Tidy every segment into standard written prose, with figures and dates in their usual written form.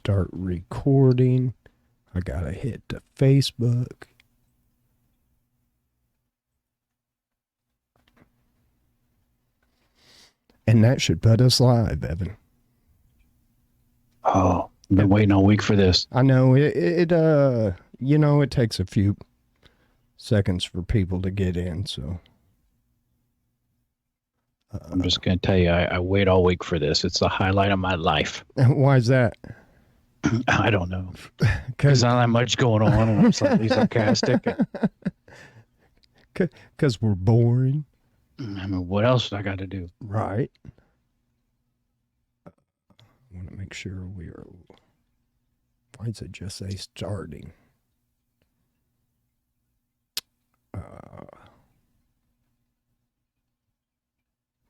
start recording. I gotta hit the Facebook. And that should put us live, Evan. Oh, I've been waiting all week for this. I know it takes a few seconds for people to get in, so. I'm just going to tell you, I wait all week for this. It's the highlight of my life. Why is that? I don't know. Because not that much going on, and I'm slightly sarcastic. Because we're boring. I mean, what else do I got to do? Right. I want to make sure we are. Why does it just say starting?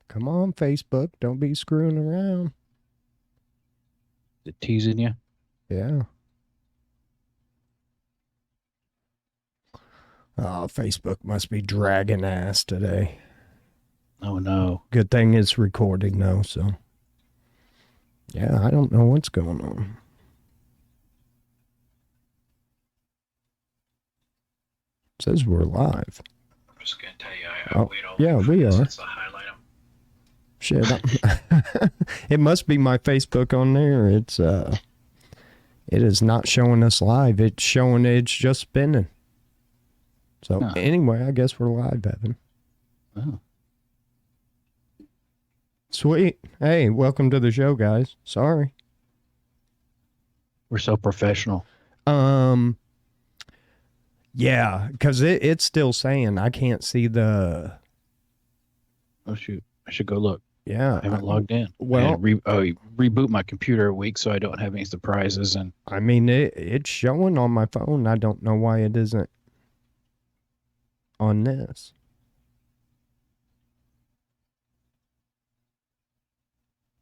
Come on, Facebook. Don't be screwing around. Is it teasing you? Yeah. Oh, Facebook must be dragging ass today. Oh, no. Good thing it's recording, though, so. Yeah, I don't know what's going on. It says we're live. I'm just going to tell you, I wait all yeah, week for we this. are. It's the highlight of... Shit. It must be my Facebook on there. It is not showing us live. It's showing it's just spinning. So anyway, I guess we're live, Evan. Oh. Sweet. Hey, welcome to the show, guys. Sorry. We're so professional. Yeah, because it's still saying I can't see the... Oh, shoot. I should go look. Yeah. I haven't logged in. Well, reboot my computer a week so I don't have any surprises. And I mean, it's showing on my phone. I don't know why it isn't on this.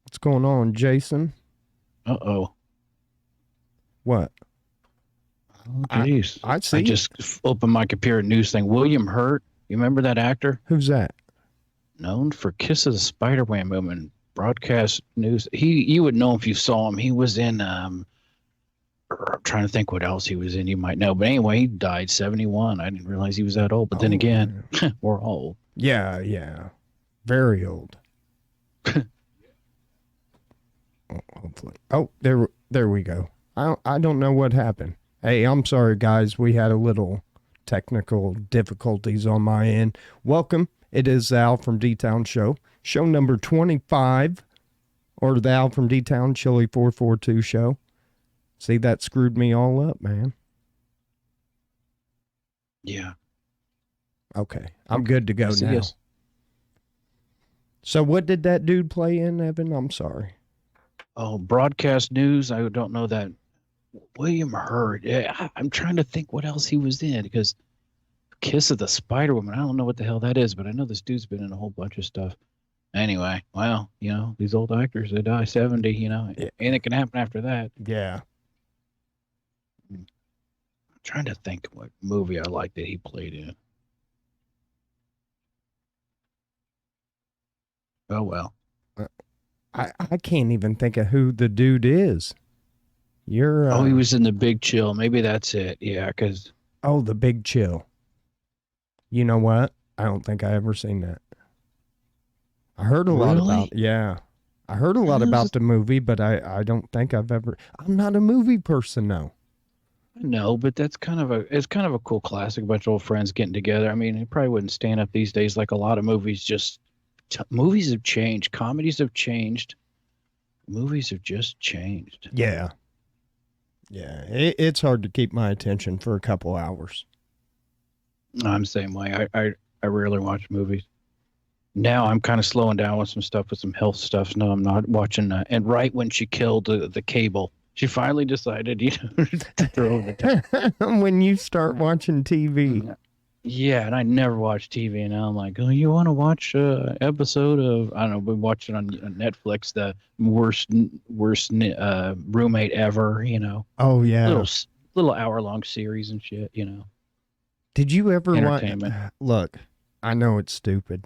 What's going on, Jason? Uh-oh. What? Oh, jeez. I see. I just opened my computer news thing. William Hurt. You remember that actor? Who's that? Known for Kiss of the Spider-Man movement, broadcast news. You would know if you saw him. He was in I'm trying to think what else he was in. You might know, but anyway, he died 71. I didn't realize he was that old. But then again, we're old. Yeah, very old. Hopefully. Oh, there we go. I don't know what happened. Hey, I'm sorry, guys. We had a little technical difficulties on my end. Welcome. It is the Al from D-Town Show. Show number 25, or the Al from D-Town&Chili442 Show. See, that screwed me all up, man. Yeah. Okay. I'm good to go now. Yes. So what did that dude play in, Evan? I'm sorry. Oh, broadcast news. I don't know that. William Hurt. Yeah, I'm trying to think what else he was in, because Kiss of the Spider-Woman. I don't know what the hell that is, but I know this dude's been in a whole bunch of stuff. Anyway, well, these old actors, they die 70, anything can happen after that. Yeah. I'm trying to think what movie I liked that he played in. Oh, well. I can't even think of who the dude is. You're... he was in The Big Chill. Maybe that's it. Yeah, because... Oh, The Big Chill. You know what? I don't think I ever seen that. I heard a lot about... Yeah. I heard a lot about the movie, but I don't think I've ever... I'm not a movie person, though. No, but it's kind of a cool classic. A bunch of old friends getting together. I mean, it probably wouldn't stand up these days like a lot of movies. Movies have changed. Comedies have changed. Movies have just changed. Yeah. Yeah. It's hard to keep my attention for a couple hours. I'm the same way. I rarely watch movies. Now I'm kind of slowing down with some stuff, with some health stuff. No, I'm not watching. And right when she killed the cable, she finally decided, to throw the when you start watching TV. Yeah, and I never watch TV, and now I'm like, oh, you want to watch an episode of, I don't know, we watched it on Netflix, the worst roommate ever, Oh, yeah. Little hour-long series and shit, Did you ever watch... Look, I know it's stupid,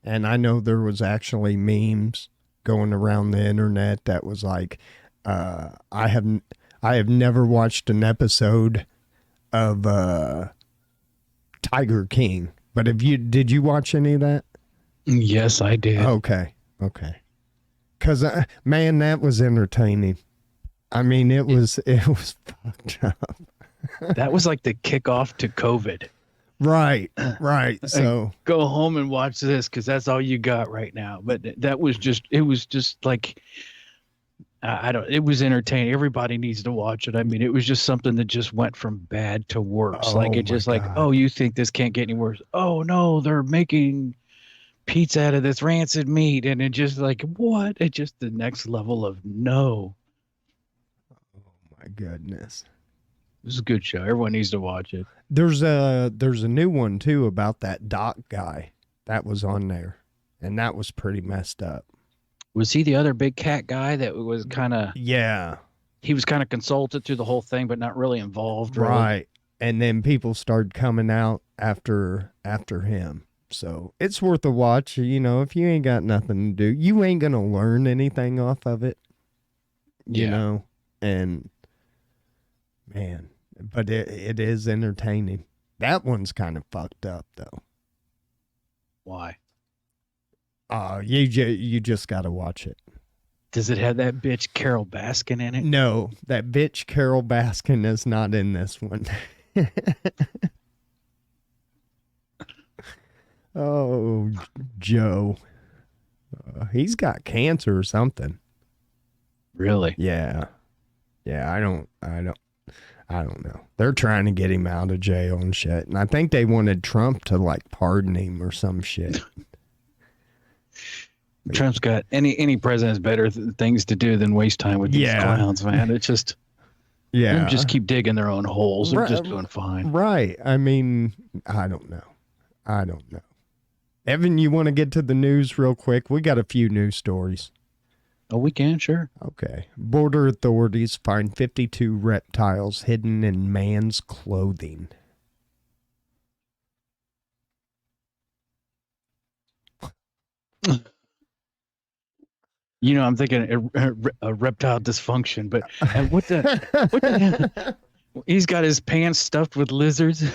and I know there was actually memes going around the internet that was like, I have never watched an episode of Tiger King. But did you watch any of that? Yes, I did. Okay. Because man, that was entertaining. I mean, it was fucked up. That was like the kickoff to COVID. Right. So go home and watch this because that's all you got right now. But it was just like, it was entertaining. Everybody needs to watch it. I mean, it was just something that just went from bad to worse. Oh, like it just like, God. oh, you think this can't get any worse? Oh no, they're making pizza out of this rancid meat. And it just like, what? It just the next level of no. My goodness. This is a good show. Everyone needs to watch it. There's a new one too about that doc guy that was on there, and that was pretty messed up. Was he the other big cat guy that was kind of? Yeah, he was kind of consulted through the whole thing, but not really involved. Really. Right, and then people started coming out after him. So it's worth a watch. You know, if you ain't got nothing to do, you ain't gonna learn anything off of it. You know, and man. But it is entertaining. That one's kind of fucked up, though. Why? You just got to watch it. Does it have that bitch Carol Baskin in it? No, that bitch Carol Baskin is not in this one. Oh, Joe. He's got cancer or something. Really? Yeah. I don't know. They're trying to get him out of jail and shit. And I think they wanted Trump to like pardon him or some shit. Trump's got any president's better things to do than waste time with these clowns, man. It's just let them just keep digging their own holes. They're just doing fine. Right. I mean, I don't know. Evan, you want to get to the news real quick? We got a few news stories. Oh, we can, sure. Okay. Border authorities find 52 reptiles hidden in man's clothing. You know, I'm thinking a reptile dysfunction, but what the he's got his pants stuffed with lizards.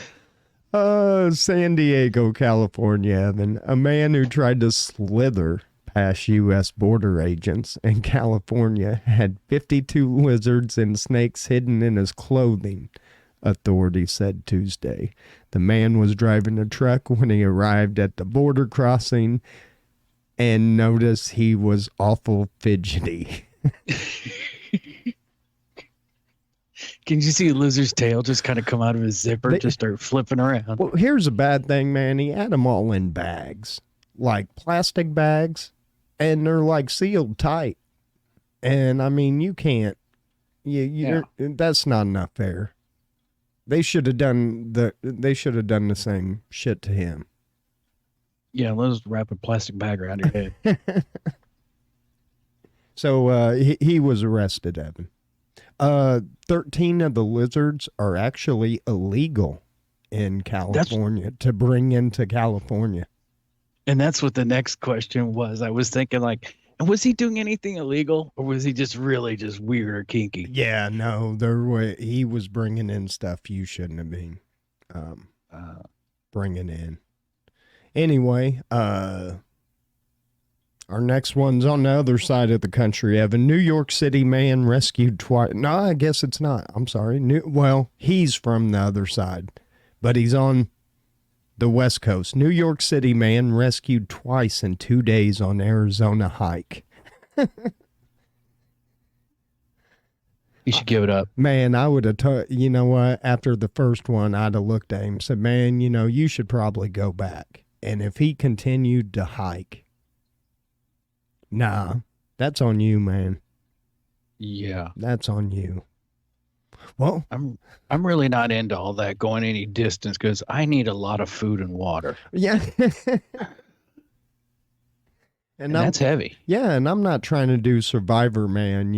San Diego, California, Evan. A man who tried to slither past U.S. border agents in California had 52 lizards and snakes hidden in his clothing, authorities said Tuesday. The man was driving a truck when he arrived at the border crossing and noticed he was awful fidgety. Can you see a lizard's tail just kind of come out of his zipper, just start flipping around? Well, here's a bad thing, man. He had them all in bags, like plastic bags, and they're like sealed tight. And I mean, you can't. That's not enough air. They should have done the same shit to him. Yeah, let's wrap a plastic bag around your head. So he was arrested, Evan. 13 of the lizards are actually illegal in California to bring into California. And that's what the next question was. I was thinking, like, was he doing anything illegal, or was he just really just weird or kinky? Yeah, no, he was bringing in stuff you shouldn't have been bringing in. Anyway, our next one's on the other side of the country, Evan. New York City man rescued twice. No, I guess it's not. I'm sorry. He's from the other side, but he's on the West Coast. New York City man rescued twice in 2 days on Arizona hike. You should give it up. Man, I would have you know what? After the first one, I'd have looked at him and said, man, you should probably go back. And if he continued to hike, nah, that's on you, man. Yeah. That's on you. Well, I'm really not into all that going any distance because I need a lot of food and water. Yeah. and that's heavy. Yeah, and I'm not trying to do Survivor Man,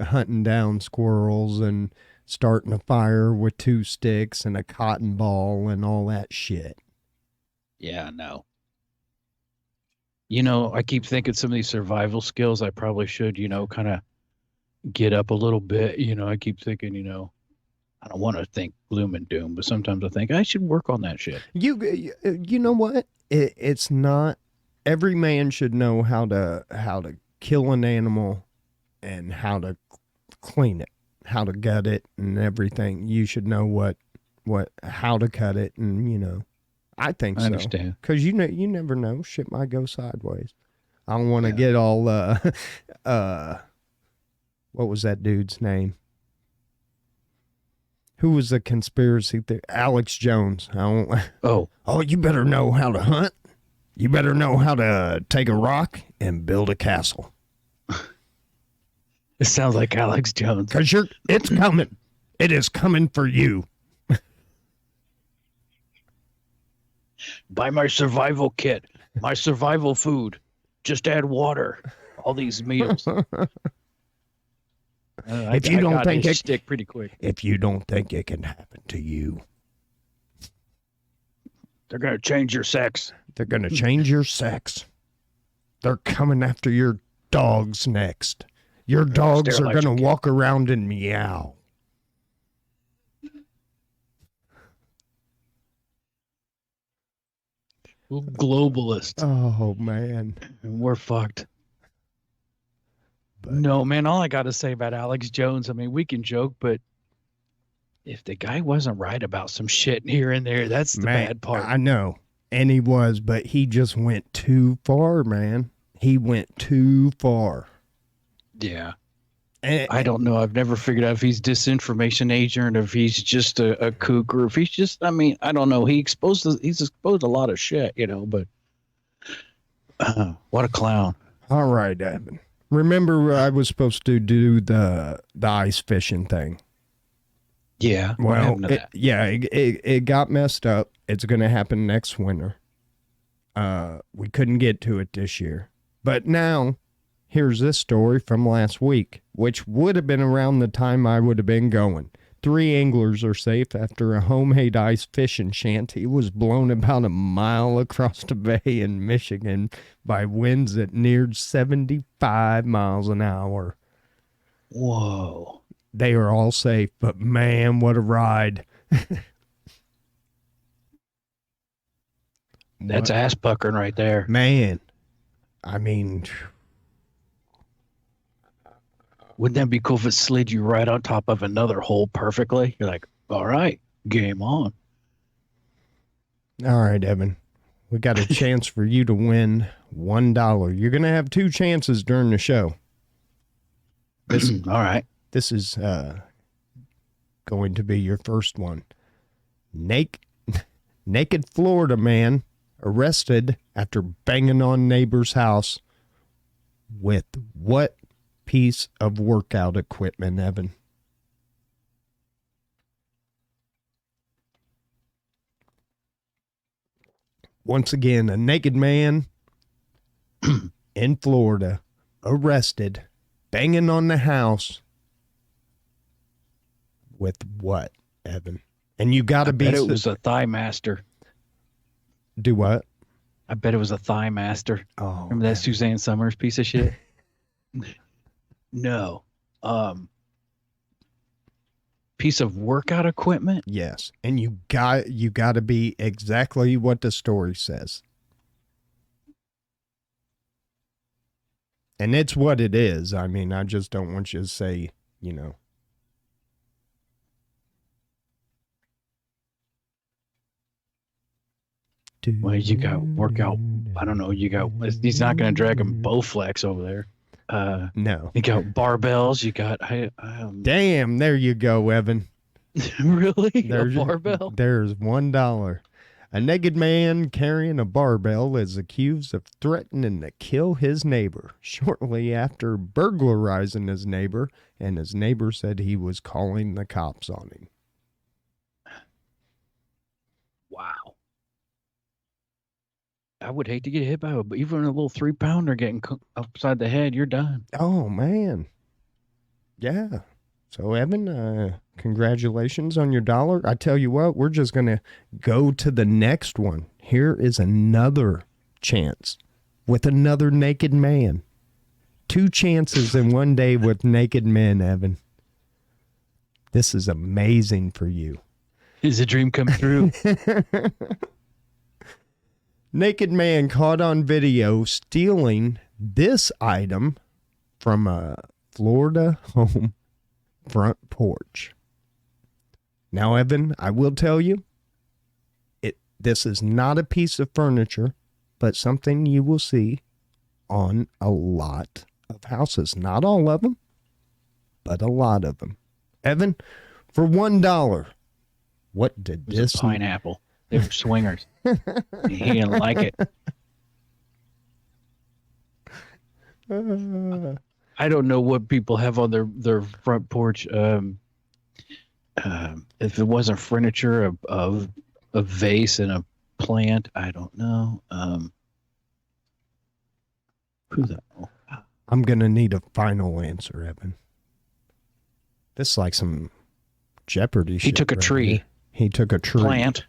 hunting down squirrels and starting a fire with 2 sticks and a cotton ball and all that shit. Yeah, no. I keep thinking some of these survival skills I probably should, kind of get up a little bit. I keep thinking, I don't want to think gloom and doom, but sometimes I think I should work on that shit. You know what? It's not. Every man should know how to kill an animal and how to clean it, how to gut it and everything. You should know how to cut it, and I think I so. understand. Because you never know, shit might go sideways. I don't want to get all what was that dude's name? Who was the conspiracy theory? Alex Jones. Oh, You better know how to hunt. You better know how to take a rock and build a castle. it sounds like Alex Jones. Because it's coming. It is coming for you. Buy my survival kit, my survival food. Just add water. All these meals. If you don't think it stick pretty quick, if you don't think it can happen to you, they're gonna change your sex. they're gonna change your sex. They're coming after your dogs next. Your dogs are gonna walk around and meow. Globalist. Oh man, We're fucked. But- No, man, all I got to say about Alex Jones, I mean, we can joke, but if the guy wasn't right about some shit here and there, that's the bad part. I know. And he was, but he just went too far, man. He went too far. Yeah. And, I don't know. I've never figured out if he's disinformation agent or if he's just a kook or if he's just, I mean, I don't know. He's exposed a lot of shit, but what a clown. All right, Evan. Remember I was supposed to do the ice fishing thing. Yeah. Well, it got messed up. It's going to happen next winter. We couldn't get to it this year. But now, here's this story from last week, which would have been around the time I would have been going. 3 anglers are safe after a homemade ice fishing shanty was blown about a mile across the bay in Michigan by winds that neared 75 miles an hour. Whoa. They are all safe, but man, what a ride. That's ass puckering right there. Man, I mean, wouldn't that be cool if it slid you right on top of another hole perfectly? You're like, all right, game on. All right, Evan. We got a chance for you to win $1. You're going to have 2 chances during the show. All right. This is going to be your first one. Naked Florida man arrested after banging on neighbor's house with what piece of workout equipment, Evan? Once again, a naked man in Florida arrested banging on the house with what, Evan? And you got to be. I bet it was a thigh master. Do what? I bet it was a thigh master. Oh, remember that Suzanne Summers piece of shit? No. Piece of workout equipment? Yes. And you got to be exactly what the story says. And it's what it is. I mean, I just don't want you to say, Well, you got workout. I don't know. He's not going to drag him Bowflex over there. No. You got barbells. You got. Damn, there you go, Evan. Really? A barbell? There's $1. A naked man carrying a barbell is accused of threatening to kill his neighbor shortly after burglarizing his neighbor, and his neighbor said he was calling the cops on him. Wow. I would hate to get hit by even a little 3-pounder getting upside the head. You're done. Oh, man. Yeah. So, Evan, congratulations on your $1. I tell you what, we're just going to go to the next one. Here is another chance with another naked man. 2 chances in one day with naked men, Evan. This is amazing for you. Is a dream come true? Naked man caught on video stealing this item from a Florida home front porch. Now, Evan, I will tell you, this is not a piece of furniture, but something you will see on a lot of houses. Not all of them, but a lot of them. Evan, for $1, what did this? Pineapple. They were swingers. He didn't like it. I don't know what people have on their front porch. If it wasn't furniture, a vase and a plant, I don't know. Who's that? Oh. I'm going to need a final answer, Evan. This is like some Jeopardy shit. He took a tree. Here. He took a tree. Plant.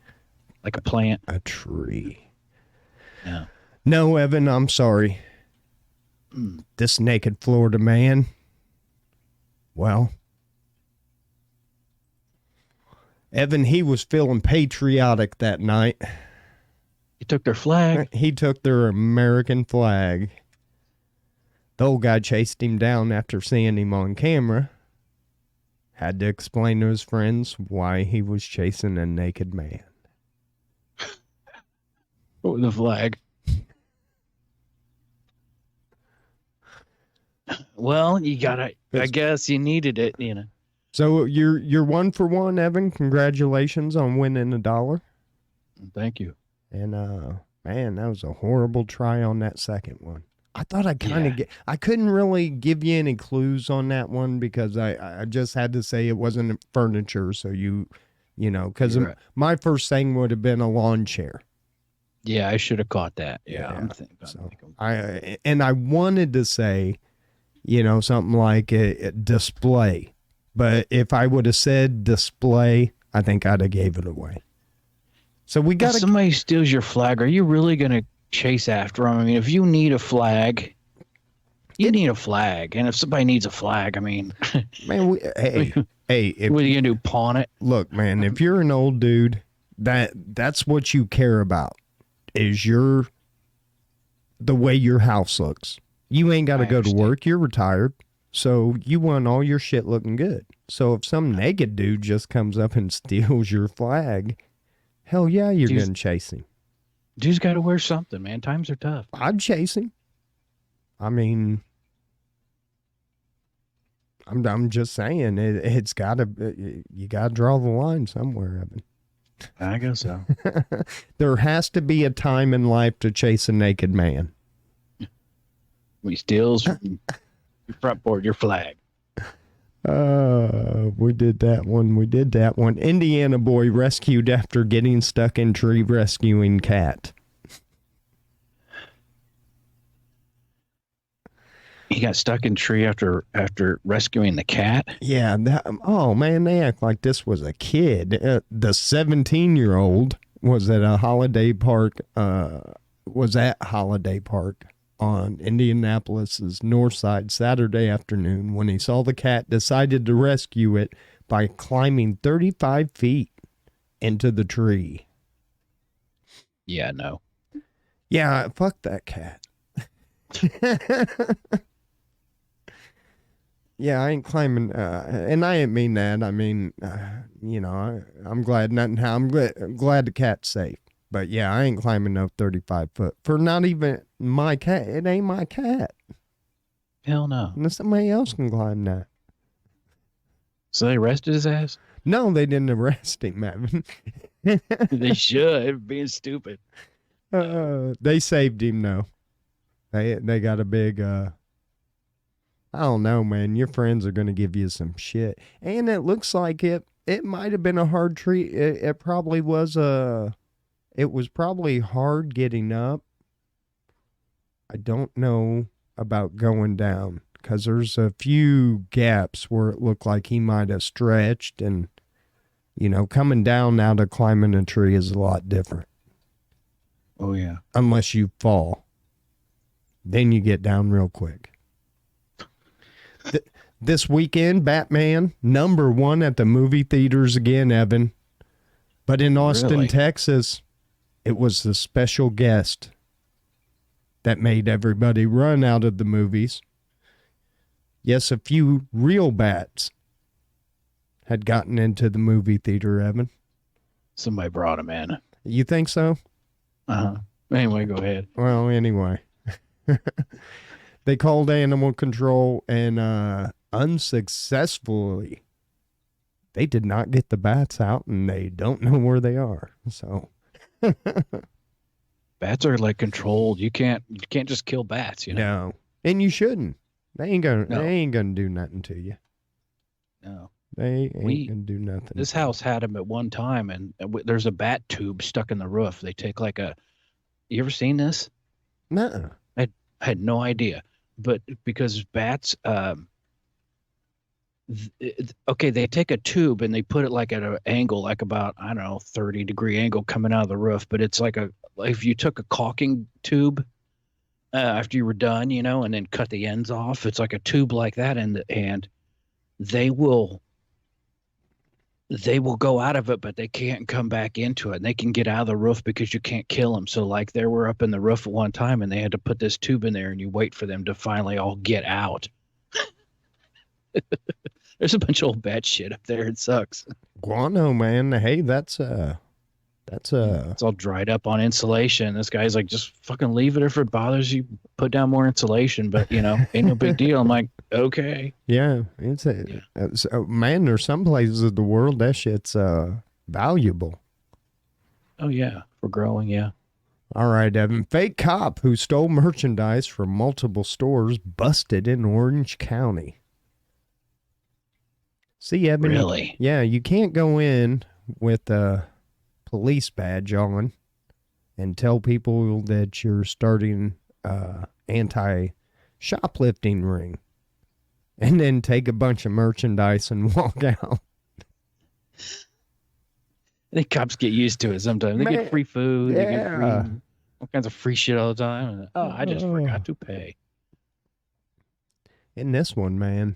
Like a plant. A tree. Yeah. No, Evan, I'm sorry. This naked Florida man, well, Evan, he was feeling patriotic that night. He took their flag. He took their American flag. The old guy chased him down after seeing him on camera. Had to explain to his friends why he was chasing a naked man. With the flag. Well, you gotta. I guess you needed it, you know. So you're 1 for 1, Evan. Congratulations on winning $1. Thank you. And man, that was a horrible try on that second one. I thought I kind of I couldn't really give you any clues on that one because I just had to say it wasn't furniture. So you know, because right. My first thing would have been a lawn chair. Yeah, I should have caught that. Yeah, I wanted to say, you know, something like a display, but if I would have said display, I think I'd have gave it away. So we got. If somebody steals your flag, are you really gonna chase after them? I mean, if you need a flag, you need a flag, and if somebody needs a flag, I mean, man, hey, what are you gonna do? Pawn it? Look, man, if you're an old dude, that's what you care about is the way your house looks. You ain't got to go to work. You're retired, so you want all your shit looking good. So if some naked dude just comes up and steals your flag, hell yeah, you're gonna chase him. Dude's got to wear something, man. Times are tough. I'd chase him. I mean, I'm just saying it's got to. You got to draw the line somewhere, Evan. I guess so. There has to be a time in life to chase a naked man. When he steals from your front porch, your flag. We did that one. Indiana boy rescued after getting stuck in tree rescuing cat. He got stuck in tree after rescuing the cat? Yeah. Oh, man, they act like this was a kid. The 17-year-old was at Holiday Park on Indianapolis's north side Saturday afternoon when he saw the cat, decided to rescue it by climbing 35 feet into the tree. Yeah, no. Yeah, fuck that cat. Yeah, I ain't climbing, and I didn't mean that. I mean, you know, I'm glad I'm glad the cat's safe. But yeah, I ain't climbing no 35 foot for not even my cat. It ain't my cat. Hell no. And somebody else can climb that. So they arrested his ass? No, they didn't arrest him, Evan. They should, being stupid. They saved him, though. They got a big, I don't know, man. Your friends are going to give you some shit. And it looks like it might have been a hard tree. It probably was it was probably hard getting up. I don't know about going down because there's a few gaps where it looked like he might have stretched, and, you know, coming down now to climbing a tree is a lot different. Oh, yeah. Unless you fall. Then you get down real quick. This weekend, Batman, #1 at the movie theaters again, Evan. But in Austin, Really? Texas, it was the special guest that made everybody run out of the movies. Yes, a few real bats had gotten into the movie theater, Evan. Somebody brought him in. You think so? Anyway, go ahead. Well, anyway. They called animal control and unsuccessfully. They did not get the bats out and they don't know where they are. So Bats are like controlled. You can't just kill bats, you know. no. And you shouldn't. They ain't gonna No. they ain't gonna do nothing to you. No. They ain't gonna do nothing. This house had them at one time, and there's a bat tube stuck in the roof. They take like a. You ever seen this? Nuh-uh. I had no idea, but because bats, okay, they take a tube and they put it like at an angle, like about, I don't know, 30-degree angle coming out of the roof. But it's like if you took a caulking tube after you were done, you know, and then cut the ends off, it's like a tube like that, and they will go out of it, but they can't come back into it. And they can get out of the roof because you can't kill them. So like they were up in the roof at one time and they had to put this tube in there and you wait for them to finally all get out. There's a bunch of old bat shit up there. It sucks. Guano, man. Hey, that's It's all dried up on insulation. This guy's like, just fucking leave it if it bothers you. Put down more insulation, but you know, ain't no big deal. I'm like, okay. yeah. Man, there's some places of the world that shit's valuable. Oh yeah, for growing, yeah. All right, Evan. Fake cop who stole merchandise from multiple stores busted in Orange County. See, Evan. Really? Yeah, you can't go in with a police badge on and tell people that you're starting anti-shoplifting ring and then take a bunch of merchandise and walk out. I think cops get used to it sometimes. They get free food. Yeah. They get free, all kinds of free shit all the time. Oh, I just forgot to pay. In this one, man,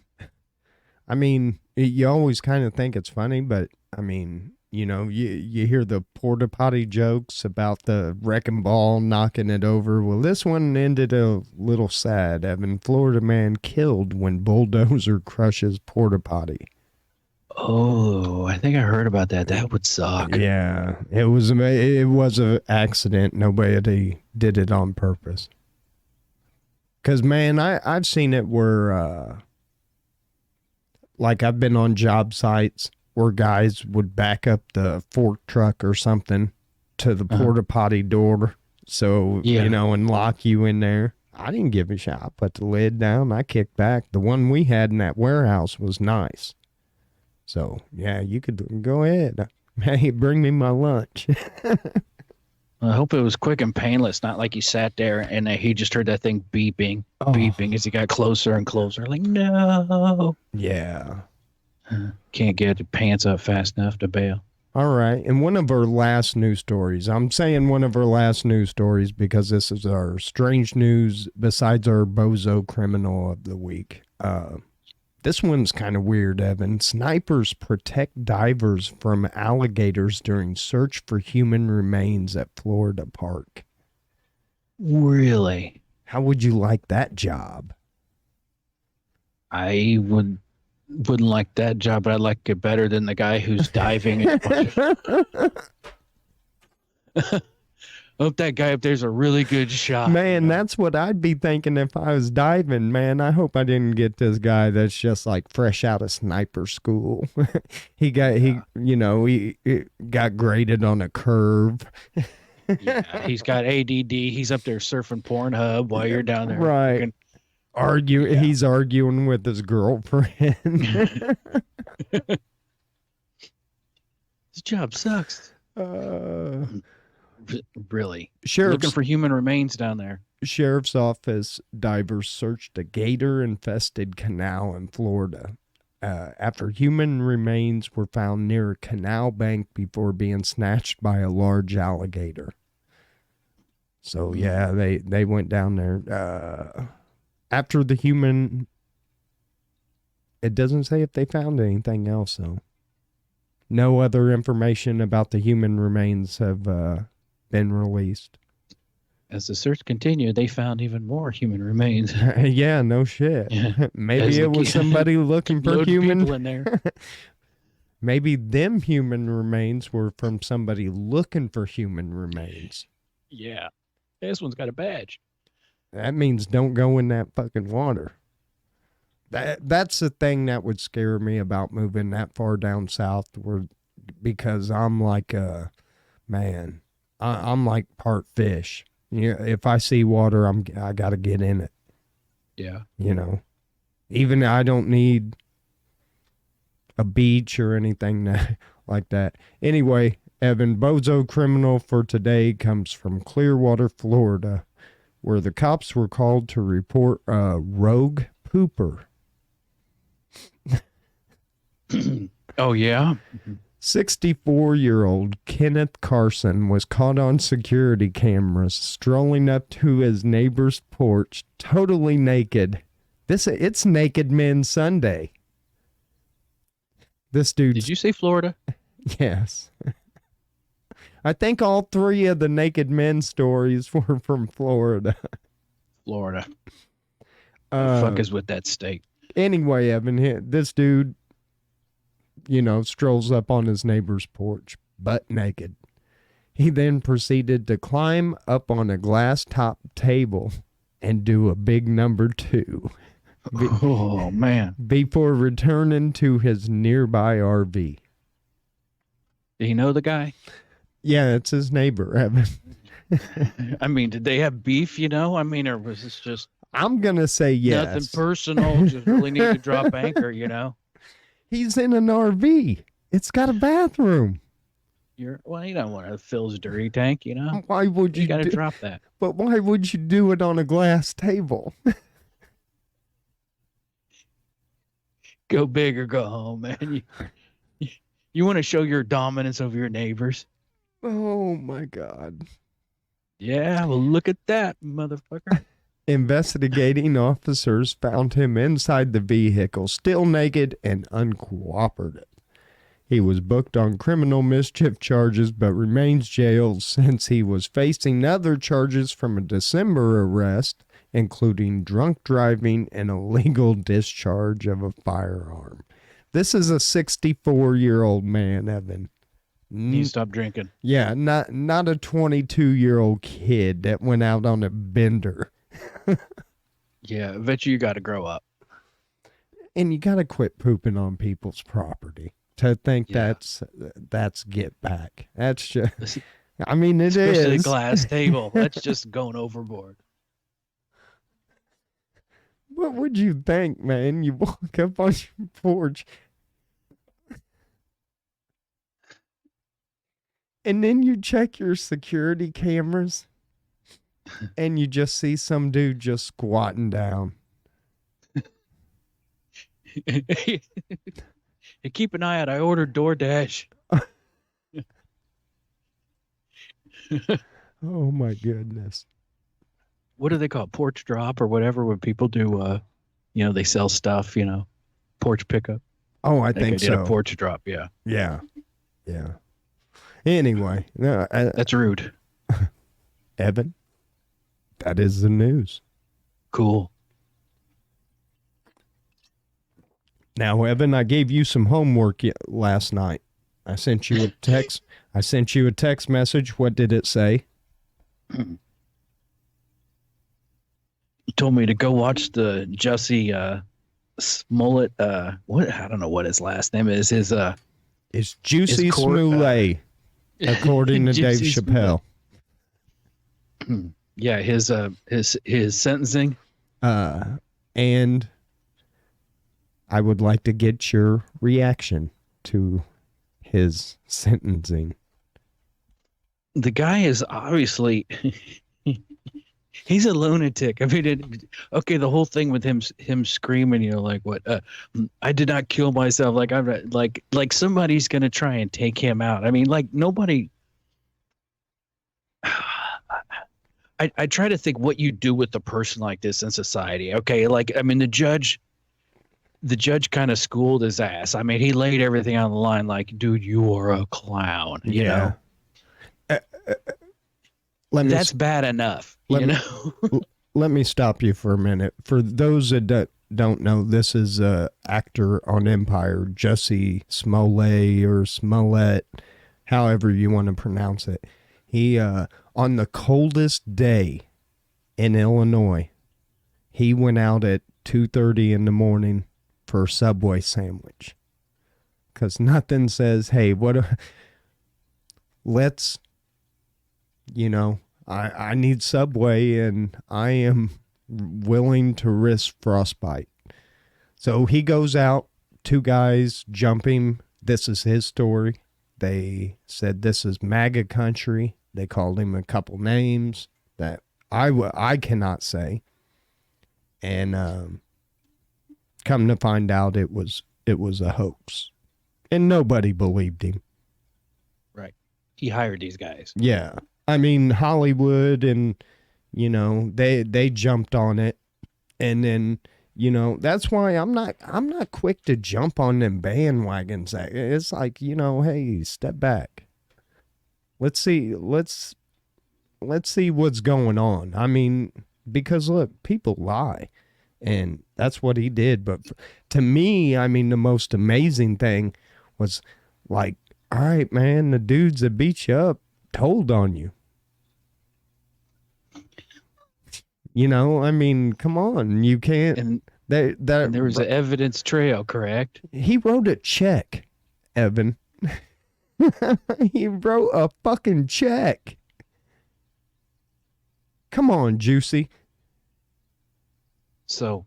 I mean, you always kind of think it's funny, but I mean, you know, you hear the porta potty jokes about the wrecking ball knocking it over. Well, this one ended a little sad. Evan, Florida man killed when bulldozer crushes porta potty. Oh, I think I heard about that. That would suck. Yeah, it was an accident. Nobody did it on purpose. Because, man, I've seen it where, like, I've been on job sites where guys would back up the fork truck or something to the porta potty door. So, you know, and lock you in there. I didn't give a shit. I put the lid down. I kicked back. The one we had in that warehouse was nice. So, yeah, you could go ahead. Hey, bring me my lunch. I hope it was quick and painless, not like he sat there and he just heard that thing beeping as he got closer and closer. Like, no. Yeah. Can't get the pants up fast enough to bail. All right. And one of our last news stories, I'm saying one of our last news stories because this is our strange news besides our bozo criminal of the week. This one's kind of weird, Evan. Snipers protect divers from alligators during search for human remains at Florida park. Really? How would you like that job? I wouldn't like that job, but I'd like it better than the guy who's diving. Hope that guy up there's a really good shot. Man, that's what I'd be thinking if I was diving, man. I hope I didn't get this guy that's just like fresh out of sniper school. he got graded on a curve. Yeah, he's got ADD. He's up there surfing Pornhub while you're down there. Right. He's arguing with his girlfriend. This job sucks. Really? Looking for human remains down there. Sheriff's office divers searched a gator-infested canal in Florida after human remains were found near a canal bank before being snatched by a large alligator. So, yeah, they went down there. After the human It doesn't say if they found anything else, though. No other information about the human remains have been released. As the search continued, they found even more human remains. Yeah, no shit. Yeah. Maybe it was somebody looking for Load human people in there. Maybe them human remains were from somebody looking for human remains. Yeah. This one's got a badge. That means don't go in that fucking water. That's the thing that would scare me about moving that far down south, because I'm like, man, I'm like part fish. You know, if I see water, I got to get in it. Yeah. You know, even I don't need a beach or anything like that. Anyway, Evan, bozo criminal for today comes from Clearwater, Florida, where the cops were called to report a rogue pooper. Oh, yeah? 64-year-old Kenneth Carson was caught on security cameras strolling up to his neighbor's porch totally naked. It's Naked Men Sunday. This dude. Did you say Florida? Yes. I think all three of the Naked Men stories were from Florida. Florida. The fuck is with that state? Anyway, Evan, this dude, strolls up on his neighbor's porch, butt naked. He then proceeded to climb up on a glass top table and do a big number 2. Oh, man. Before returning to his nearby RV. Did he know the guy? Yeah, it's his neighbor, Evan. I mean, did they have beef, or was this just... I'm going to say yes. Nothing personal, just really need to drop anchor, He's in an RV. It's got a bathroom. You don't want to fill his dirty tank, Why would you got to drop that. But why would you do it on a glass table? Go big or go home, man. You want to show your dominance over your neighbors. Oh, my God. Yeah, well, look at that, motherfucker. Investigating officers found him inside the vehicle, still naked and uncooperative. He was booked on criminal mischief charges but remains jailed since he was facing other charges from a December arrest, including drunk driving and illegal discharge of a firearm. This is a 64-year-old man, Evan. He stopped drinking. Yeah, not a 22-year-old kid that went out on a bender. Yeah, I bet you got to grow up. And you got to quit pooping on people's property to think that's get back. That's just, I mean, it Especially is. a glass table. That's just going overboard. What would you think, man? You walk up on your porch and then you check your security cameras and you just see some dude just squatting down. Hey, keep an eye out. I ordered DoorDash. Oh my goodness. What do they call it? Porch drop or whatever when people do they sell stuff, porch pickup. Oh, I think did so. A porch drop, yeah. Yeah. Yeah. Anyway, no, that's rude. Evan, that is the news. Cool. Now, Evan, I gave you some homework last night. I sent you a text. I sent you a text message. What did it say? You told me to go watch the Jussie Smollett. What? I don't know what his last name is. It's Juicy Smollett, according to Dave Chappelle. Yeah, his sentencing. And I would like to get your reaction to his sentencing. The guy is obviously he's a lunatic. I mean, the whole thing with him screaming, I did not kill myself. Like somebody's gonna try and take him out. I mean, like nobody. I try to think what you do with a person like this in society. Okay, the judge the judge kind of schooled his ass. I mean, he laid everything on the line like, dude, you are a clown, you know? Uh, let me That's bad enough, let you me know? let me stop you for a minute. For those that don't know, this is a actor on Empire, Jussie Smollett or Smollett, however you want to pronounce it. He on the coldest day in Illinois, he went out at 2:30 in the morning for a Subway sandwich. Cause nothing says, hey, let's, I need Subway and I am willing to risk frostbite. So he goes out, two guys jump him. This is his story. They said this is MAGA country. They called him a couple names that I cannot say. And come to find out it was a hoax. And nobody believed him. Right. He hired these guys. Yeah. I mean, Hollywood and, they jumped on it. And then, that's why I'm not quick to jump on them bandwagons. It's like, hey, step back. Let's see what's going on. I mean, because look, people lie. And that's what he did. But to me, I mean, the most amazing thing was like, all right, man, the dudes that beat you up told on you. I mean, come on, you can't. And there was an evidence trail, correct? He wrote a check, Evan. He wrote a fucking check. Come on, Jussie. So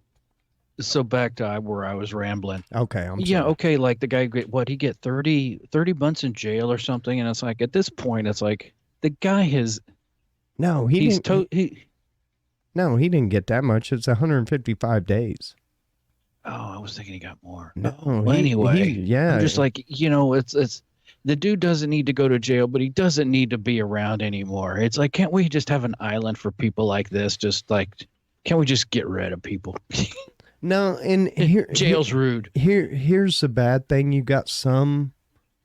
back to where I was rambling. Okay, I'm yeah, sorry. okay, like the guy, he get 30 months in jail or something, and it's like at this point, it's like the guy has. No, he didn't get that much. It's 155 days. Oh, I was thinking he got more. No, well, anyway, yeah. I'm just like, it's the dude doesn't need to go to jail, but he doesn't need to be around anymore. It's like, can't we just have an island for people like this? Just like, can't we just get rid of people? No, and jail's rude. Here's the bad thing: you got some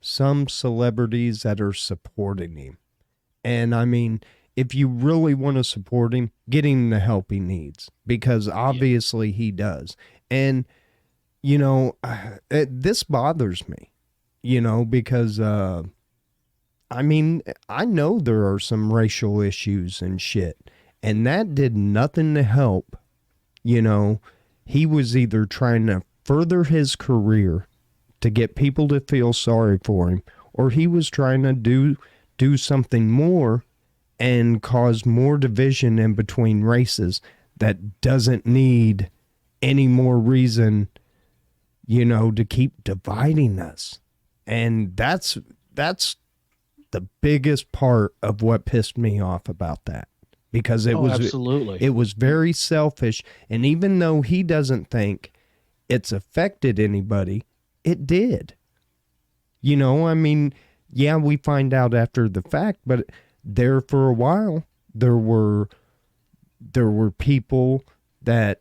celebrities that are supporting him, and I mean, if you really want to support him, get him the help he needs, because obviously he does. And this bothers me, because I mean, I know there are some racial issues and shit, and that did nothing to help. He was either trying to further his career to get people to feel sorry for him, or he was trying to do something more and cause more division in between races that doesn't need any more reason, to keep dividing us. And that's the biggest part of what pissed me off about that. Because it was very selfish. And even though he doesn't think it's affected anybody, it did. I mean, yeah, we find out after the fact, but there for a while, there were people that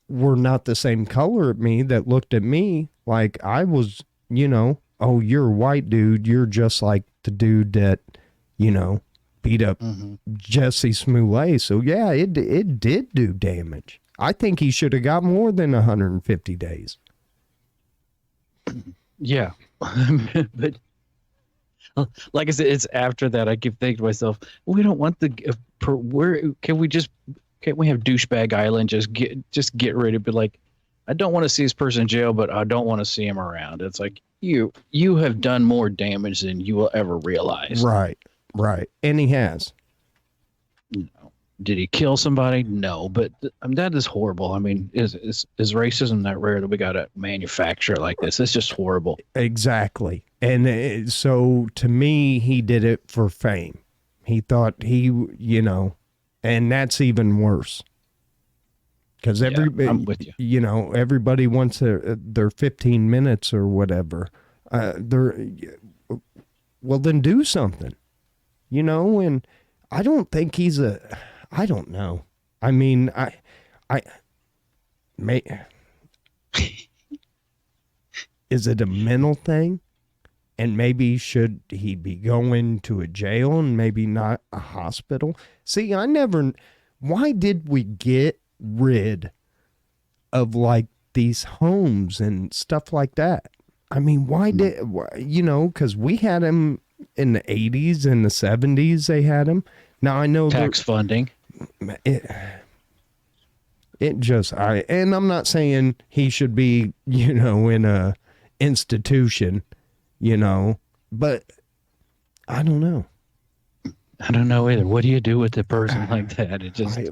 were not the same color at me that looked at me like I was, oh, you're a white dude. You're just like the dude that, beat up Jussie Smollett. So yeah, it did do damage. I think he should have got more than 150 days. Yeah. But like I said, it's after that I keep thinking to myself, we don't want can't we have douchebag island? Just get rid of it. Like, I don't want to see this person in jail, but I don't want to see him around. It's like you have done more damage than you will ever realize. Right. And he has. No. Did he kill somebody? No, but that is horrible. I mean, is racism that rare that we got to manufacture it like this? It's just horrible. Exactly. And so to me, he did it for fame. He thought and that's even worse. Because I'm with you. Everybody wants their 15 minutes or whatever. Well, then do something. And I don't think I don't know. I mean, is it a mental thing? And maybe should he be going to a jail and maybe not a hospital? See, why did we get rid of like these homes and stuff like that? I mean, because we had him in the 80s and the 70s, they had him. Now I know tax funding. And I'm not saying he should be, in a institution, but I don't know. I don't know either. What do you do with a person like that?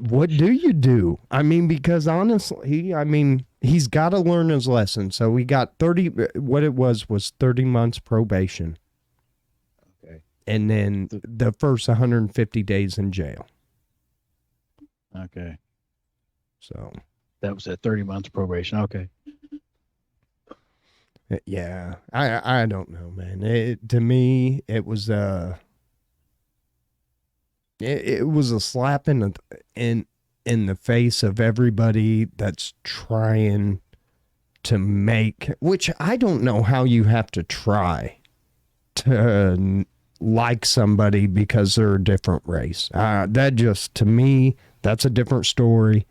What do you do? I mean, because honestly, he's got to learn his lesson. So we got 30, what it was 30 months probation. Okay. And then the first 150 days in jail. Okay. So that was at 30 months probation. Okay. Yeah. I don't know, man. To me, it was it was a slap in the face of everybody that's trying to make, which I don't know how you have to try to like somebody because they're a different race. That just, to me, that's a different story.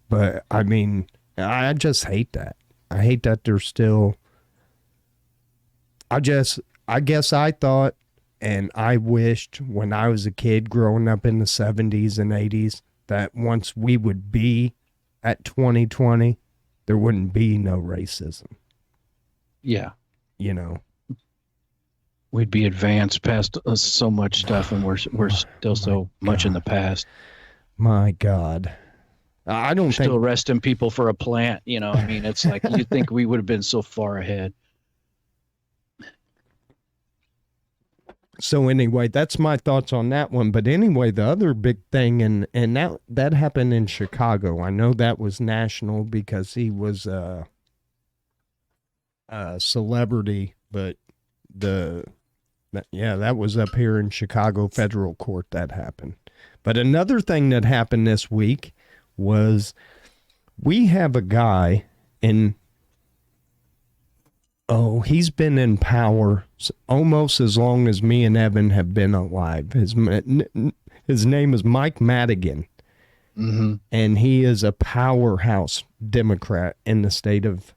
But I mean, I just hate that. I hate that they're still, I guess I thought, and I wished when I was a kid growing up in the 70s and 80s that once we would be at 2020, there wouldn't be no racism. Yeah. We'd be advanced past so much stuff, and we're still so much in the past. My God. I don't think. Still arresting people for a plant, it's like you think we would have been so far ahead. So anyway, that's my thoughts on that one. But anyway, the other big thing, and that happened in Chicago. I know that was national because he was a celebrity, but that was up here in Chicago federal court that happened. But another thing that happened this week was we have a guy he's been in power almost as long as me and Evan have been alive. His name is Mike Madigan. Mm-hmm. And he is a powerhouse Democrat in the state of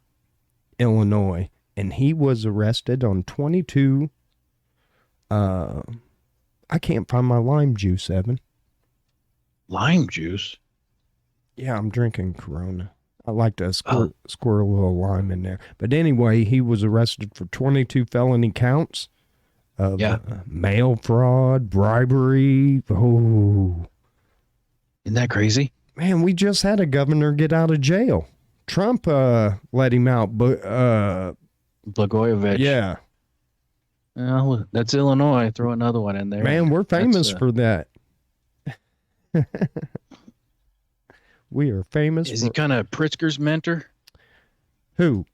Illinois. And he was arrested on 22. I can't find my lime juice, Evan. Lime juice? Yeah, I'm drinking Corona. I like to squirt a little lime in there. But anyway, he was arrested for 22 felony counts of mail fraud, bribery. Oh. Isn't that crazy? Man, we just had a governor get out of jail. Trump let him out. But Blagojevich. Yeah. Well, that's Illinois. Throw another one in there. Man, we're famous for that. We are famous. Is he kind of Pritzker's mentor? Who?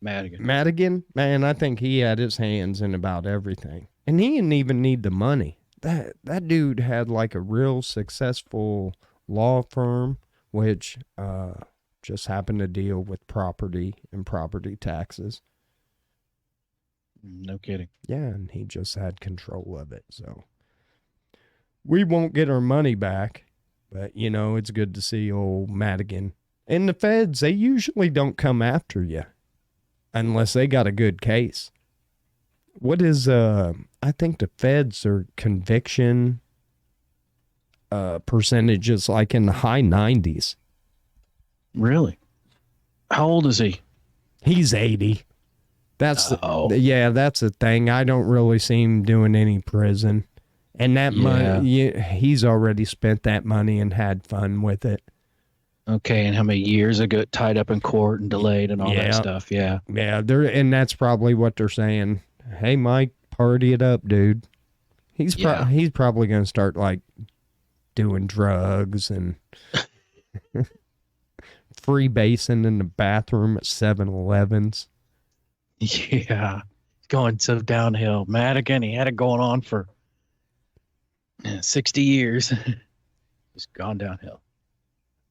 Madigan. Madigan? Man, I think he had his hands in about everything. And he didn't even need the money. That dude had like a real successful law firm, which just happened to deal with property and property taxes. No kidding. Yeah, and he just had control of it. So we won't get our money back. But, it's good to see old Madigan. And the feds, they usually don't come after you unless they got a good case. What is, I think the feds are conviction percentages like in the high 90s. Really? How old is he? He's 80. That's the thing. I don't really see him doing any prison. And that money, he's already spent that money and had fun with it. Okay, and how many years ago tied up in court and delayed and all that stuff? Yeah. Yeah, and that's probably what they're saying. Hey, Mike, party it up, dude. He's probably going to start like doing drugs and freebasing in the bathroom at 7-Elevens. Yeah, going so downhill. Madigan, he had it going on for 60 years. Just gone downhill.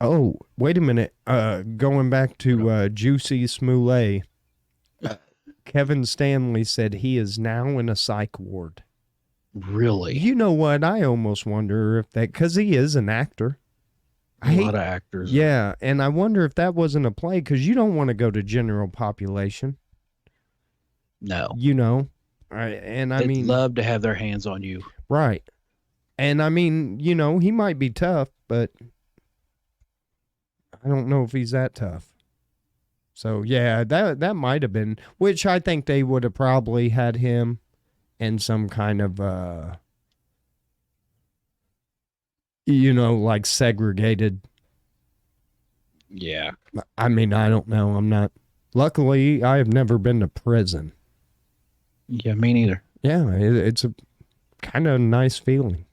Oh, wait a minute. Going back to Jussie Smollett, Kevin Stanley said he is now in a psych ward. Really? You know what? I almost wonder if that, because he is an actor. A lot of actors. Yeah, and I wonder if that wasn't a play, because you don't want to go to general population. No. You know, and I They'd mean, love to have their hands on you. right. And I mean, you know, he might be tough, but I don't know if he's that tough. So yeah, that might have been, which I think they would have probably had him in some kind of you know, like segregated. Yeah. I mean, I don't know. I'm not. Luckily, I have never been to prison. Yeah, me neither. Yeah, it's a kind of nice feeling.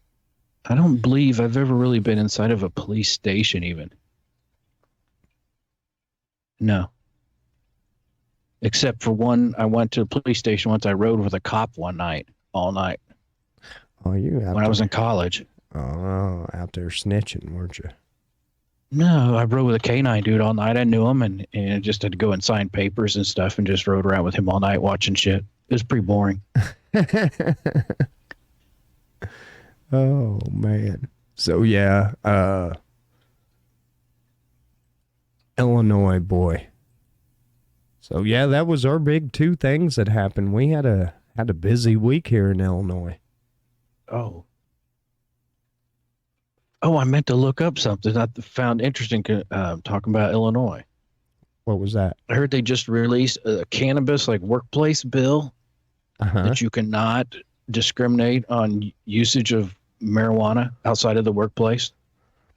I don't believe I've ever really been inside of a police station even. No. Except for one, I went to a police station once. I rode with a cop one night, all night. Oh, you when I was in college. Oh, out there snitching, weren't you? No, I rode with a canine dude all night. I knew him and just had to go and sign papers and stuff and just rode around with him all night watching shit. It was pretty boring. Oh, man. So, yeah, Illinois boy. So, yeah, that was our big two things that happened. We had a busy week here in Illinois. Oh, I meant to look up something I found interesting talking about Illinois. What was that? I heard they just released a cannabis workplace bill that you cannot discriminate on usage of marijuana outside of the workplace.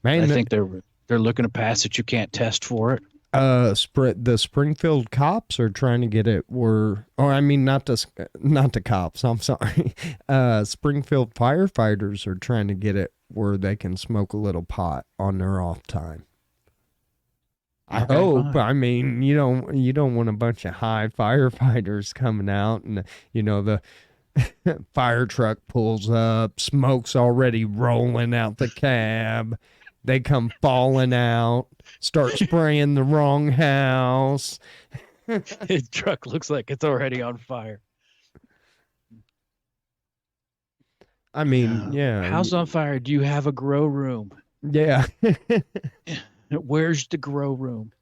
Man, I think they're looking to pass that you can't test for it. The Springfield cops are trying to get it not the cops, I'm sorry. Springfield firefighters are trying to get it where they can smoke a little pot on their off time. I hope. Fine. I mean, you don't want a bunch of high firefighters coming out and the fire truck pulls up, smoke's already rolling out the cab. They come falling out, start spraying the wrong house. His truck looks like it's already on fire. I mean, yeah. House on fire. Do you have a grow room? Yeah. Where's the grow room?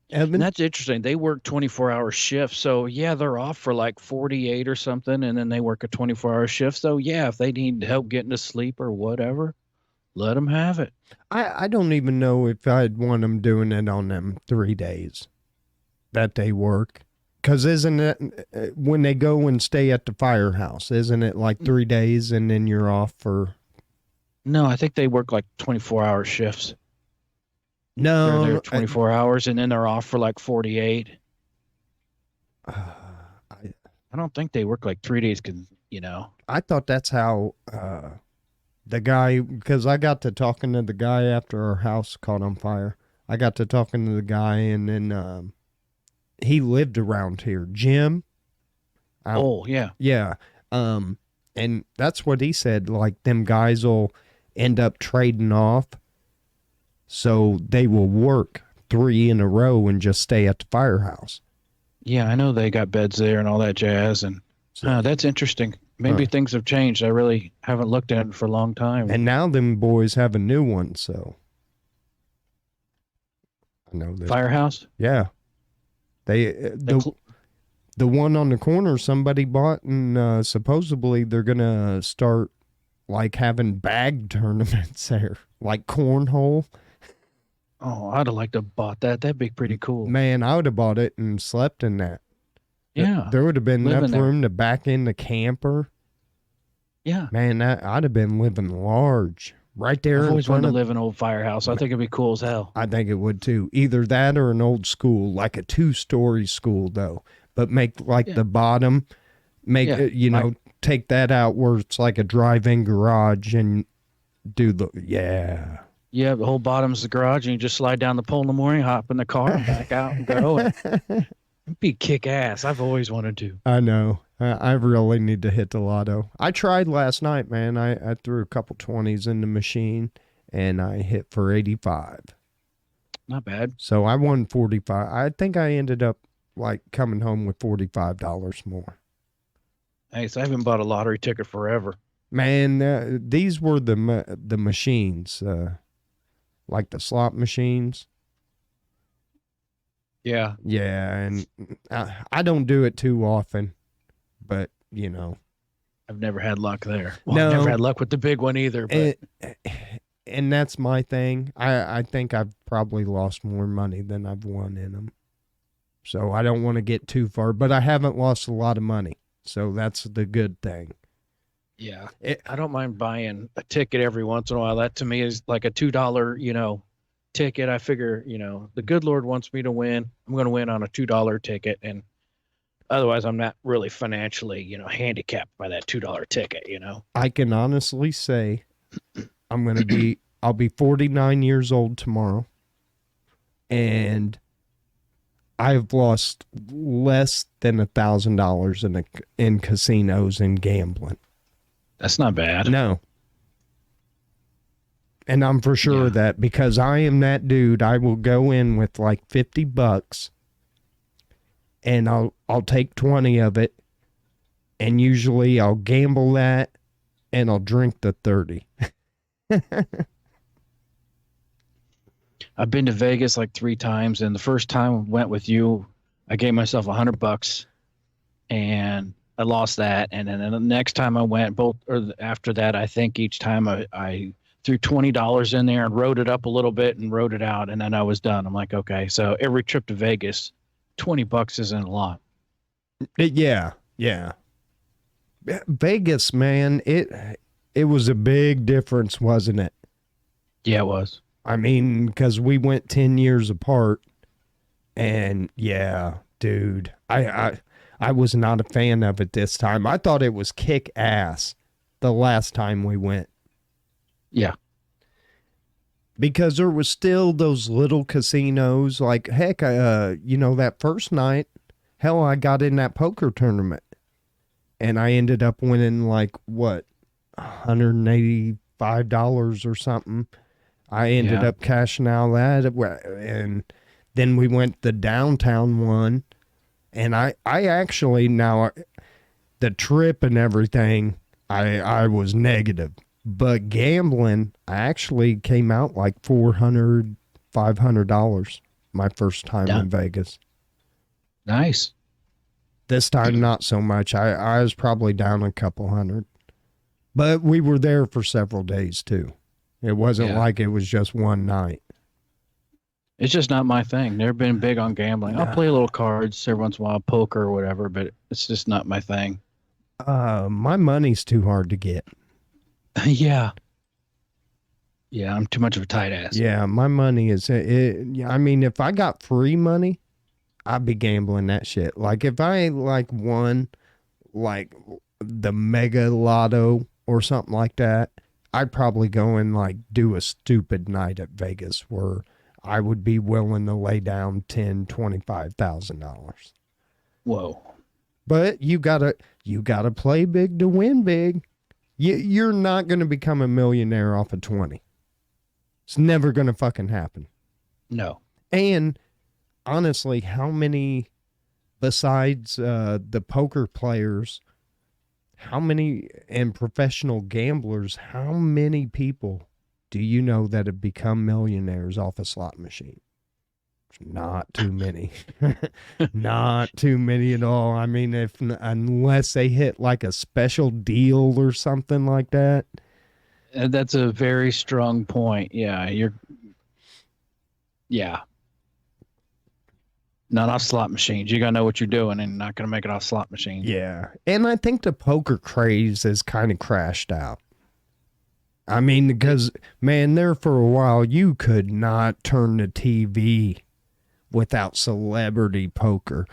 And that's interesting. They work 24-hour shifts. So, yeah, they're off for 48 or something, and then they work a 24-hour shift. So, yeah, if they need help getting to sleep or whatever, let them have it. I don't even know if I'd want them doing it on them 3 days that they work. Because isn't it, when they go and stay at the firehouse, isn't it 3 days and then you're off for... No, I think they work 24-hour shifts. No, they're there 24 hours and then they're off for 48. I don't think they work 3 days. I thought that's how the guy, because I got to talking to the guy after our house caught on fire. I got to talking to the guy, and then he lived around here, Jim. Yeah. Yeah. And that's what he said. Them guys will end up trading off. So they will work 3 in a row and just stay at the firehouse. Yeah, I know they got beds there and all that jazz. And that's interesting. Maybe things have changed. I really haven't looked at it for a long time. And now them boys have a new one, so. I know that. Firehouse? Yeah. The one on the corner somebody bought, and supposedly they're going to start having bag tournaments there, cornhole. Oh, I'd have liked to have bought that. That'd be pretty cool. Man, I would have bought it and slept in that. Yeah. There would have been enough room to back in the camper. Yeah. Man, I'd have been living large. Right there. I've always wanted to live in an old firehouse. I think it'd be cool as hell. I think it would too. Either that or an old school, a 2-story school though. But make the bottom, take that out where it's like a drive-in garage and do the. Yeah, the whole bottom's the garage, and you just slide down the pole in the morning, hop in the car, and back out and go. It'd be kick-ass. I've always wanted to. I know. I really need to hit the lotto. I tried last night, man. I threw a couple 20s in the machine, and I hit for 85. Not bad. So I won 45. I think I ended up like coming home with $45 more. Hey, so I haven't bought a lottery ticket forever. Man, these were the machines, like the slot machines. Yeah. Yeah, and I don't do it too often, but you know. I've never had luck there. Well, I've never No, had luck with the big one either, but and that's my thing. I think I've probably lost more money than I've won in them. So I don't want to get too far, but I haven't lost a lot of money. So that's the good thing. yeah. I don't mind buying a ticket every once in a while. That to me is like a $2, ticket. I figure, the good Lord wants me to win. I'm going to win on a $2 ticket. And otherwise, I'm not really financially, handicapped by that $2 ticket, I can honestly say I'll be 49 years old tomorrow. And I've lost less than $1,000 in casinos and gambling. That's not bad. No. And I'm for sure of that because I am that dude. I will go in with like $50 and I'll take 20 of it, and usually I'll gamble that and I'll drink the 30. I've been to Vegas like 3 times, and the first time I went with you, I gave myself $100 and I lost that. And then the next time I went, after that, I think each time I threw $20 in there and wrote it up a little bit and wrote it out, and then I was done. I'm like, okay, so every trip to Vegas, $20 isn't a lot. Yeah. Vegas, man, it was a big difference, wasn't it? Yeah, it was. I mean, because we went 10 years apart, and yeah, dude, I was not a fan of it this time. I thought it was kick ass the last time we went. Yeah. Because there was still those little casinos, like, heck, that first night, hell, I got in that poker tournament, and I ended up winning, like, what, $185 or something. I ended up cashing out that, and then we went the downtown one, and I actually, now, the trip and everything, I was negative. But gambling, I actually came out like $400, $500 my first time in Vegas. Nice. This time, not so much. I was probably down a couple hundred. But we were there for several days, too. It wasn't like it was just one night. It's just not my thing. Never been big on gambling. I'll play a little cards every once in a while, poker or whatever, but it's just not my thing. My money's too hard to get. Yeah, I'm too much of a tight ass. Yeah, my money is, I mean, if I got free money, I'd be gambling that shit. Like, if I, like, won, like, the mega lotto or something like that, I'd probably go and, like, do a stupid night at Vegas where I would be willing to lay down $10,000, $25,000. Whoa. But you gotta play big to win big. You're not going to become a millionaire off of 20. It's never going to fucking happen. No. And honestly, how many, besides the poker players, how many, and professional gamblers, how many people do you know that have become millionaires off a slot machine? Not too many. Not too many at all. I mean, unless they hit like a special deal or something like that. That's a very strong point. Yeah, not off slot machines. You got to know what you're doing and not going to make it off slot machines. Yeah. And I think the poker craze has kind of crashed out. I mean, because, man, there for a while, you could not turn the TV without celebrity poker,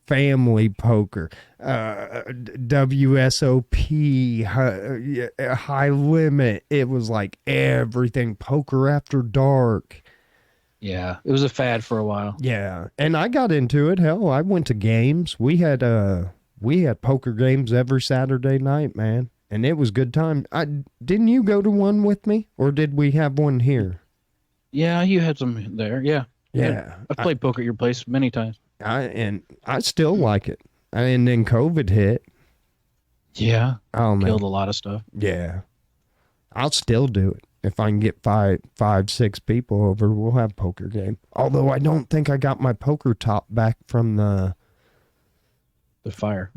family poker, WSOP, high limit. It was like everything, poker after dark. Yeah, it was a fad for a while. Yeah, and I got into it. Hell, I went to games. We had poker games every Saturday night, man, and it was good time. Didn't you go to one with me, or did we have one here? Yeah, you had some there. Yeah. Yeah. I've played poker at your place many times. I still like it. And then COVID hit. Yeah. Oh man. Killed a lot of stuff. Yeah. I'll still do it. If I can get five, 6 people over, we'll have poker game. Although I don't think I got my poker top back from the fire.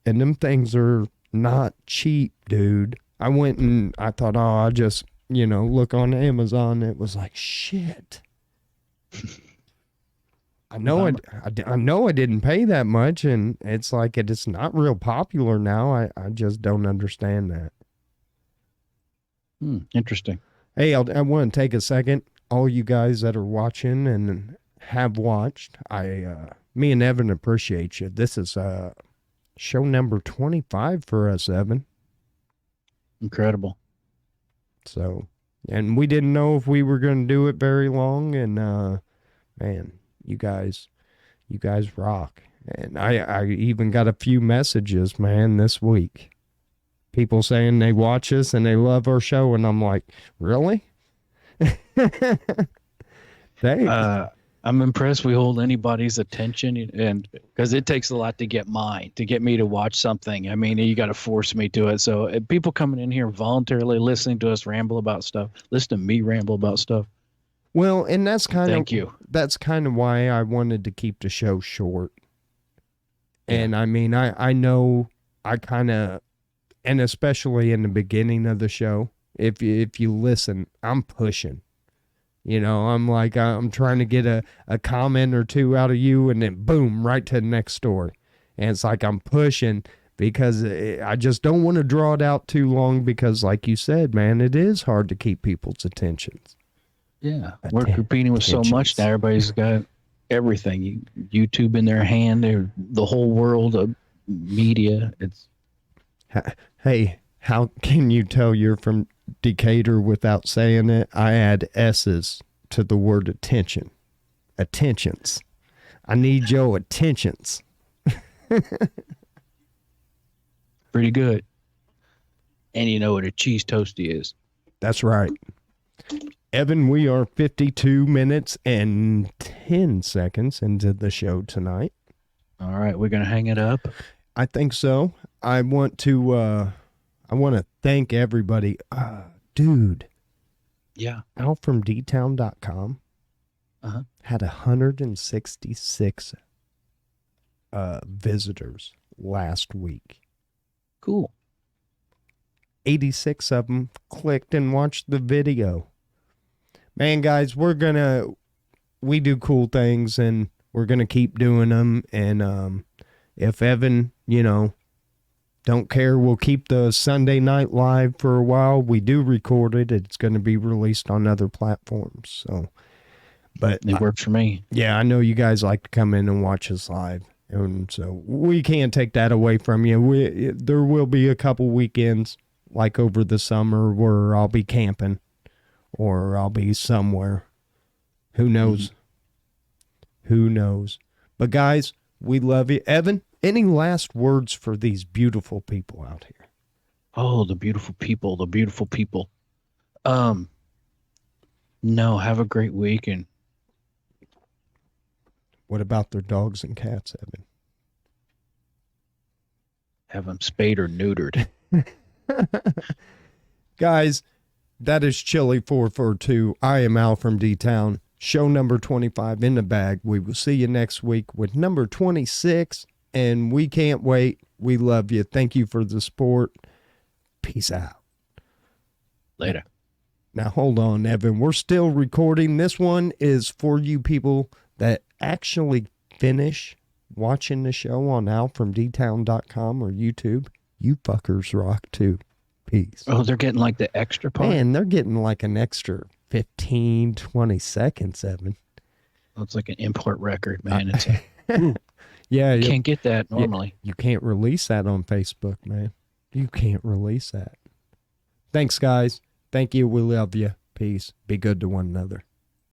And them things are not cheap, dude. I went and I thought, oh, I'll just, look on Amazon. It was like, shit. I know I know I didn't pay that much, and it's like it's not real popular now. I just don't understand that. Interesting. Hey, I want to take a second. All you guys that are watching and have watched, me and Evan appreciate you. This is show number 25 for us, Evan. Incredible. So, and we didn't know if we were going to do it very long, and man, you guys rock. And I even got a few messages, man, this week. People saying they watch us and they love our show, and I'm like, really? Thanks. I'm impressed we hold anybody's attention, and because it takes a lot to get me to watch something. I mean, you got to force me to it. So people coming in here voluntarily listening to us ramble about stuff, listen to me ramble about stuff. Well, and that's kind of, thank you. That's kind of why I wanted to keep the show short. Yeah. And I mean, I know I kind of, and especially in the beginning of the show, if you listen, I'm pushing. I'm like, I'm trying to get a comment or two out of you, and then boom, right to the next story. And it's like I'm pushing because I just don't want to draw it out too long because, like you said, man, it is hard to keep people's attentions. Yeah, we're competing with so much now. Everybody's got everything. YouTube in their hand. They're the whole world of media. It's hey, how can you tell you're from Decatur without saying it? I add S's to the word attention. Attentions. I need your attentions. Pretty good. And you know what a cheese toasty is. That's right. Evan, we are 52 minutes and 10 seconds into the show tonight. All right, we're going to hang it up. I think so. I want to thank everybody. Dude. Yeah. AlfromDtown&Chili442 had 166 visitors last week. Cool. 86 of them clicked and watched the video. Man, guys, we do cool things, and we're going to keep doing them. And if Evan, don't care, we'll keep the Sunday night live for a while. We do record it. It's going to be released on other platforms. So, but it works for me. Yeah, I know you guys like to come in and watch us live. And so we can't take that away from you. There will be a couple weekends, like over the summer, where I'll be camping. Or I'll be somewhere. Who knows? Who knows? But guys, we love you. Evan, any last words for these beautiful people out here? Oh, the beautiful people, the beautiful people. No, have a great week. And what about their dogs and cats, Evan? Have them spayed or neutered. Guys, that is Chili442. I am Al from D-Town. Show number 25 in the bag. We will see you next week with number 26, and we can't wait. We love you. Thank you for the support. Peace out. Later. Now, hold on, Evan. We're still recording. This one is for you people that actually finish watching the show on AlfromDtown.com or YouTube. You fuckers rock too. Peace. Oh, they're getting like the extra part? Man, they're getting like an extra 15, 20 seconds, Evan. Well, it's like an import record, man. It's yeah, you can't get that normally. You can't release that on Facebook, man. You can't release that. Thanks, guys. Thank you. We love you. Peace. Be good to one another.